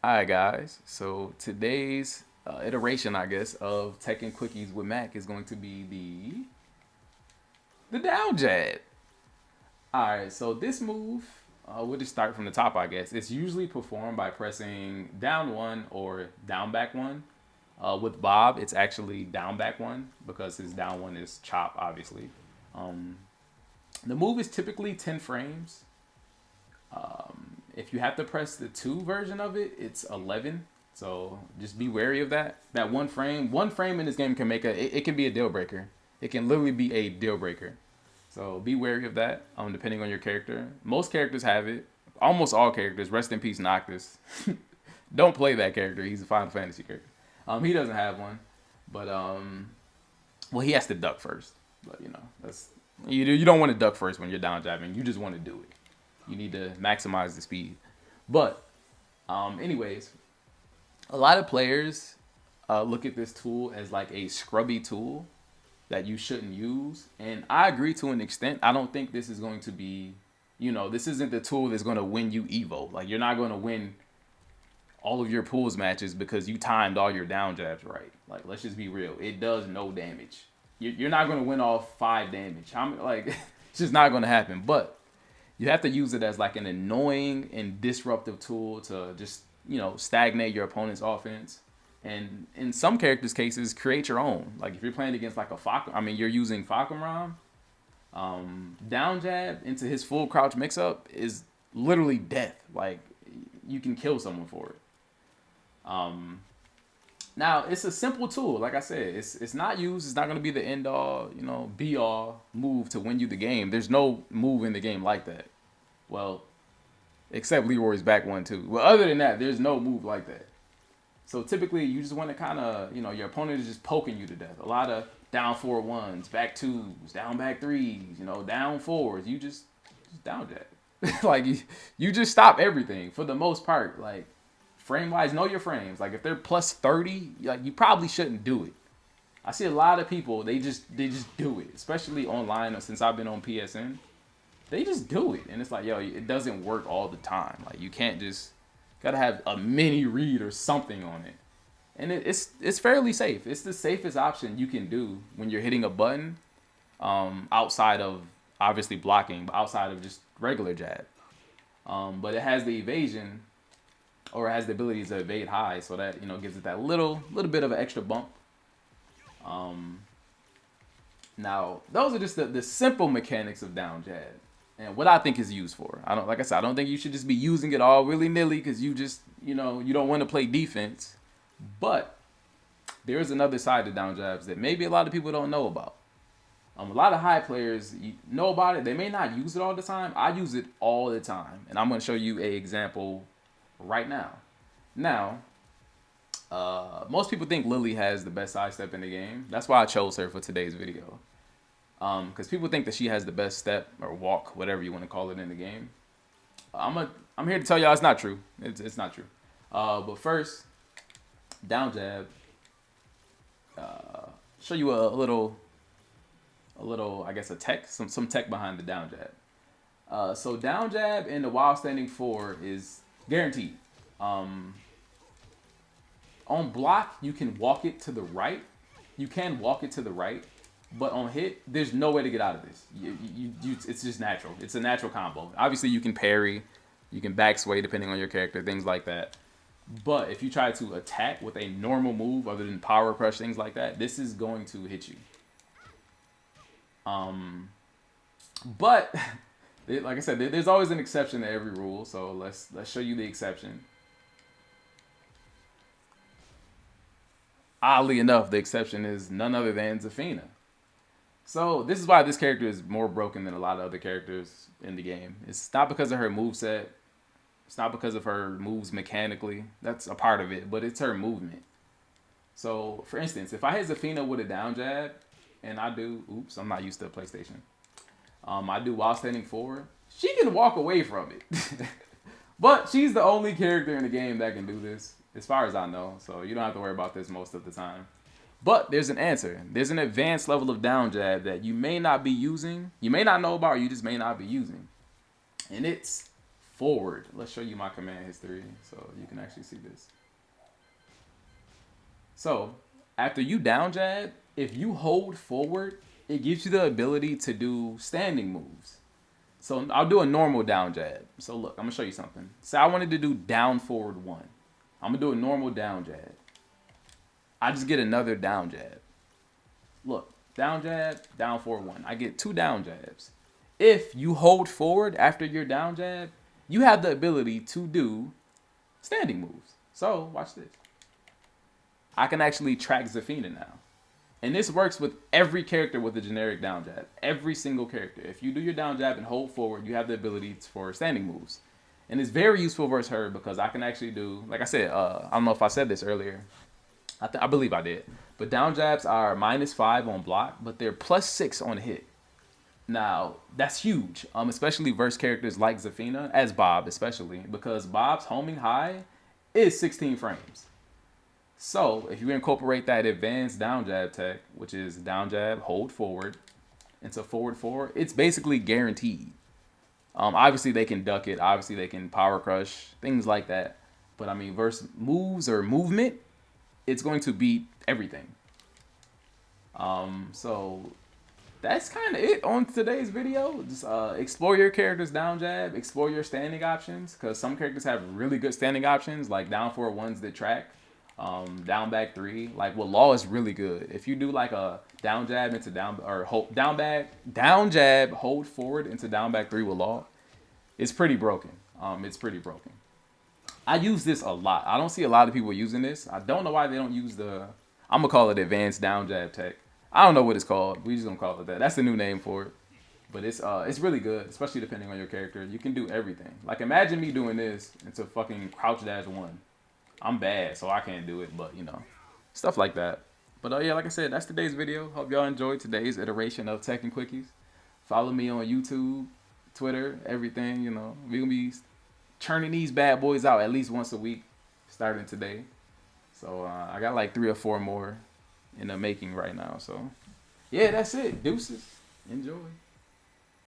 Alright, guys. So today's iteration, I guess, of Tekken Quickies with Mac is going to be the down jab. Alright, so this move, we'll just start from the top, I guess. It's usually performed by pressing down one or down back one. With Bob, it's actually down back one because his down one is chop, obviously. Um, the move is typically 10 frames. If you have to press the 2 version of it, it's 11. So just be wary of that. That one frame in this game can make it can be a deal breaker. It can literally be a deal breaker. So be wary of that. Depending on your character, most characters have it. Almost all characters. Rest in peace, Noctis. Don't play that character. He's a Final Fantasy character. He doesn't have one, but well, he has to duck first. But that's you don't want to duck first when you're down jabbing. You just want to do it. You need to maximize the speed. But anyways, a lot of players look at this tool as like a scrubby tool that you shouldn't use, and I agree to an extent. I don't think this is going to be, this isn't the tool that's going to win you Evo. Like you're not going to win all of your pools matches because you timed all your down jabs right. Like let's just be real, it does no damage. You're not going to win off 5 damage. Like it's just not going to happen. But you have to use it as like an annoying and disruptive tool to just stagnate your opponent's offense, and in some characters cases create your own. Like if you're playing against like a you're using Fakumram, down jab into his full crouch mix up is literally death. Like you can kill someone for it. Now it's a simple tool. Like I said, it's not used. It's not going to be the end all, be all move to win you the game. There's no move in the game like that. Well, except Leroy's back one too. Well, other than that, there's no move like that. So typically, you just want to kind of, your opponent is just poking you to death. A lot of down 4-1s, back 2s, down back 3s, down 4s. You just down jab. Like you just stop everything for the most part. Like frame wise, know your frames. Like if they're plus 30, like you probably shouldn't do it. I see a lot of people, they just do it, especially online. Since I've been on PSN, they just do it, and it's like, yo, it doesn't work all the time. Like you can't just gotta have a mini read or something on it, and it's fairly safe. It's the safest option you can do when you're hitting a button, outside of obviously blocking, but outside of just regular jab. But it has the evasion, or it has the ability to evade high, so that gives it that little bit of an extra bump. Now those are just the simple mechanics of down jab and what I think is used for. Like I said, I don't think you should just be using it all willy nilly because you just you don't want to play defense. But there is another side to down jabs that maybe a lot of people don't know about. A lot of high players know about it. They may not use it all the time. I use it all the time, and I'm going to show you a example right now. Now, most people think Lily has the best sidestep in the game. That's why I chose her for today's video. Because people think that she has the best step or walk, whatever you want to call it, in the game. I'm here to tell y'all it's not true. It's not true. But first, down jab. Show you a little, I guess, a tech, some tech behind the down jab. So down jab in the while standing 4 is guaranteed. On block, you can walk it to the right. You can walk it to the right, but on hit, there's no way to get out of this. It's just natural. It's a natural combo. Obviously, you can parry, you can back sway depending on your character, things like that. But if you try to attack with a normal move other than power crush, things like that, this is going to hit you. But like I said, there's always an exception to every rule. So let's show you the exception. Oddly enough, the exception is none other than Zafina. So this is why this character is more broken than a lot of other characters in the game. It's not because of her moveset. It's not because of her moves mechanically. That's a part of it, but it's her movement. So, for instance, if I hit Zafina with a down jab, and I do, oops, I'm not used to PlayStation. I do while standing forward, she can walk away from it. But she's the only character in the game that can do this, as far as I know. So you don't have to worry about this most of the time. But there's an answer. There's an advanced level of down jab that you may not be using. You may not know about, or you just may not be using. And it's forward. Let's show you my command history so you can actually see this. So after you down jab, if you hold forward, it gives you the ability to do standing moves. So I'll do a normal down jab. So look, I'm gonna show you something. So I wanted to do down forward 1. I'm gonna do a normal down jab. I just get another down jab. Look, down jab, down forward 1. I get 2 down jabs. If you hold forward after your down jab, you have the ability to do standing moves. So watch this. I can actually track Zafina now. And this works with every character with a generic down jab. Every single character. If you do your down jab and hold forward, you have the ability for standing moves. And it's very useful versus her because I can actually do, like I said, I don't know if I said this earlier. I believe I did. But down jabs are -5 on block, but they're +6 on hit. Now, that's huge, especially versus characters like Zafina, as Bob especially, because Bob's homing high is 16 frames. So if you incorporate that advanced down jab tech, which is down jab, hold forward, into forward 4, it's basically guaranteed. Obviously they can duck it. Obviously they can power crush, things like that. But I mean, versus moves or movement, it's going to beat everything. So that's kind of it on today's video. Just explore your character's down jab, explore your standing options, because some characters have really good standing options, like down forward 1s that track. Down back 3, like with Law is really good. If you do like a down jab into down or hold, down jab, hold forward into down back 3 with Law, it's pretty broken. It's pretty broken. I use this a lot. I don't see a lot of people using this. I don't know why they don't use I'm gonna call it advanced down jab tech. I don't know what it's called. We just gonna call it that. That's the new name for it. But it's really good, especially depending on your character. You can do everything. Like imagine me doing this into fucking crouch dash 1. I'm bad, so I can't do it, but you know, stuff like that. But yeah, like I said, that's today's video. Hope y'all enjoyed today's iteration of Tekken Quickies. Follow me on YouTube, Twitter, everything. You know, we're gonna be churning these bad boys out at least once a week, starting today. So I got like 3 or 4 more in the making right now. So yeah, that's it. Deuces. Enjoy.